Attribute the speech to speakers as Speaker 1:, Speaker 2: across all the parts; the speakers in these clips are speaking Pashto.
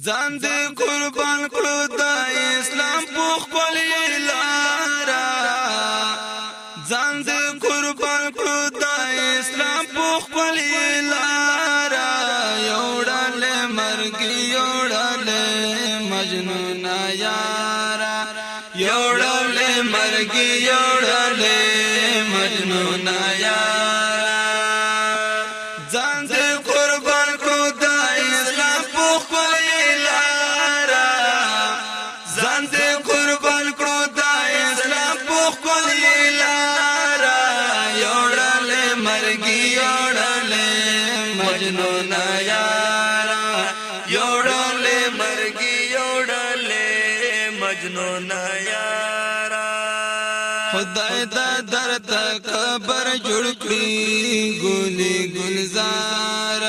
Speaker 1: ځان دې قربان کړو د اسلام په خپل لارا ځان دې قربان کړو د اسلام په خپل لارا یوړل مرګ یوړل مجنون یارا یوړل مرګ یوړل مجنون یارا ځان دې قربان کړو د اسلام په خپل لارا ځان دې قربان کړو د اسلام په خپل لارا یوړل مرګ یوړل مجنون یارا یوړل مرګ یوړل مجنون یارا خدای دا درد قبر جوړ کړی ګلي گلزار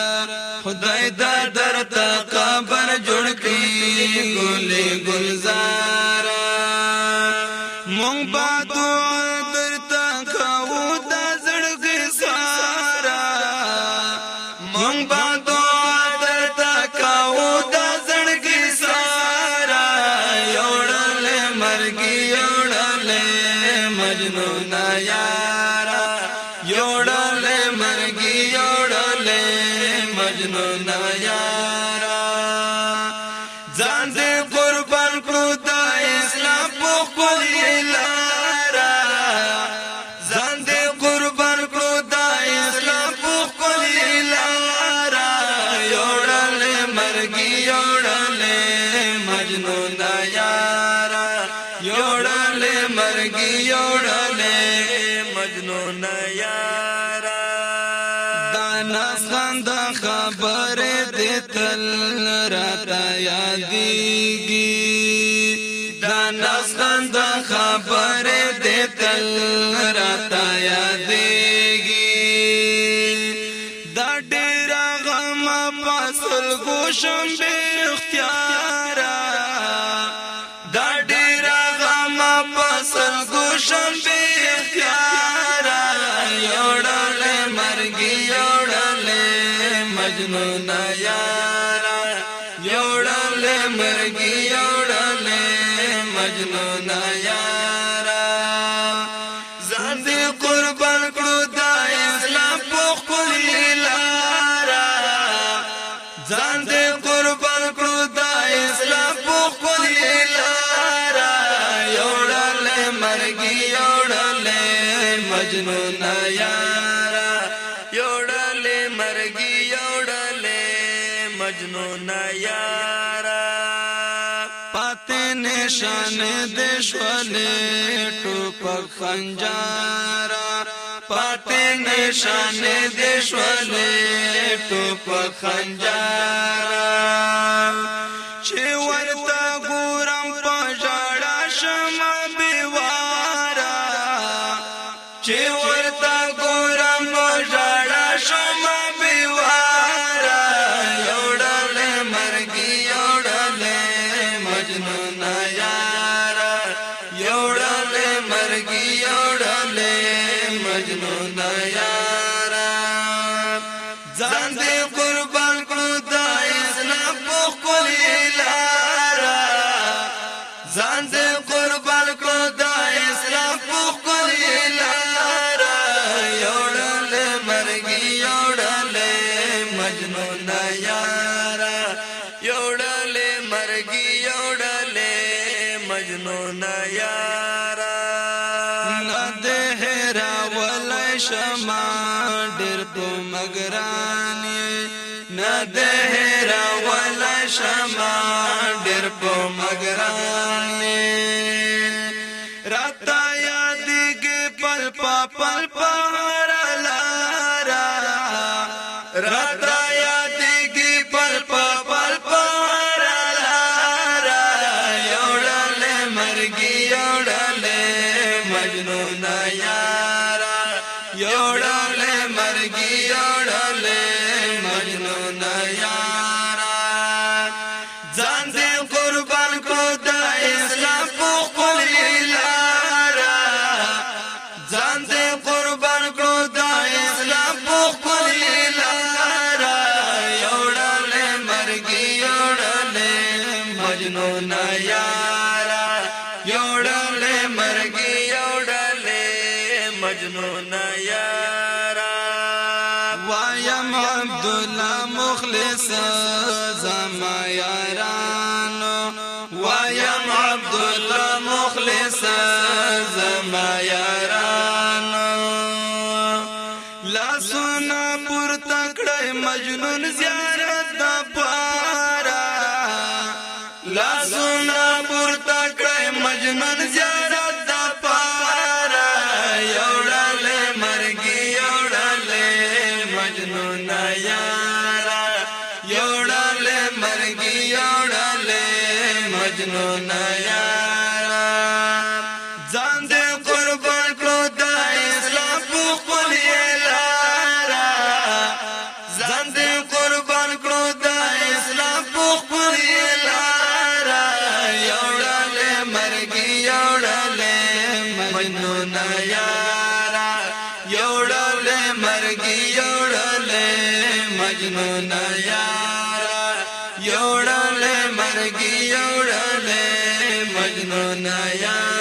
Speaker 1: خدای دا درد قبر جوړ کړی ګلي گلزار مونږ با دعا درته کوو د زړګي سارا مونږ با دعا درته کوو د زړګي سارا یوړل مرګ یوړل مجنون یارا یوړل مرګ یوړل مجنون یارا ځان دې قربان کړو د اسلام په خپل لارا ځان دې قربان کړو د اسلام په خپل لارا یوړل مرګ یوړل مجنون یارا یوړل مرګ یوړل مجنون یارا دانا خند خبر دې تل راته یادېږي دانا خند خبر دې تل راته یادېږي دا ډېر غم پاسل ګوشم بے اختیارا دا ډېر غم پاسل ګوشم بے اختیارا یوړل مرګ یوړل مجنون یارا یوړل مرګ یوړل مجنون یارا ځان دې قربان کړو د اسلام په خپل لارا ځان دې قربان کړو د اسلام په خپل لارا یوړل مرګ یوړل مجنون یارا یوړل مرګ یوړل مجنون یارا پاتې نشان دې شولې ټوپک خنجارا پاتې نشان دې شولې ټوپک خنجارا چې ورته ګورم په ژړا شمه بیوارا چې ورته ګورم په ژړا شمه بیوارا یوړل مرګ یوړل مجنون یارا یوړل مرګ یوړل مجنون یارا ځان دې قربان کړو د اسلام په خپل لارا ځان دې قربان کړو د اسلام په خپل لارا یوړل مرګ یوړل مجنون یارا یوړل مرګ یوړل مجنون یارا نه دې هرا ولای شما ډېر په مګرانی نه دې هرا ولای شما ډېر په مګرانی راتا یادېږي پل پل پهر لارا راتا یادېږي پل پل پهر لارا یوړل مرګ یوړل مجنون یارا یوړل مرګ یوړل مجنون یارا ځان دې قربان کړو د اسلام په خپل لارا ځان دې قربان کړو د اسلام په خپل لارا یوړل مرګ یوړل مجنون یارا یوڑلے مرگی یوڑلے مجنون یارا وایم عبداللہ مخلص زما یارانو وایم عبداللہ مخلص زما یارانو لاسونا پر تکڑے مجنون زیارت دا پارا لاسونا پر تکڑے مجنون زیارت دا پارا یوڑلے مرگی یوڑلے مجنون یارا یوڑلے مرگی یوڑلے مجنون یارا ځان دې قربان کړو د اسلام په خپل لارا ځان دې قربان کړو د اسلام په خپل لارا یوړلې مرګي یوړلې مجنون یارا یوړلې مرګي یوړلې مجنون یارا یوړلې مرګي یوړلې مجنون یارا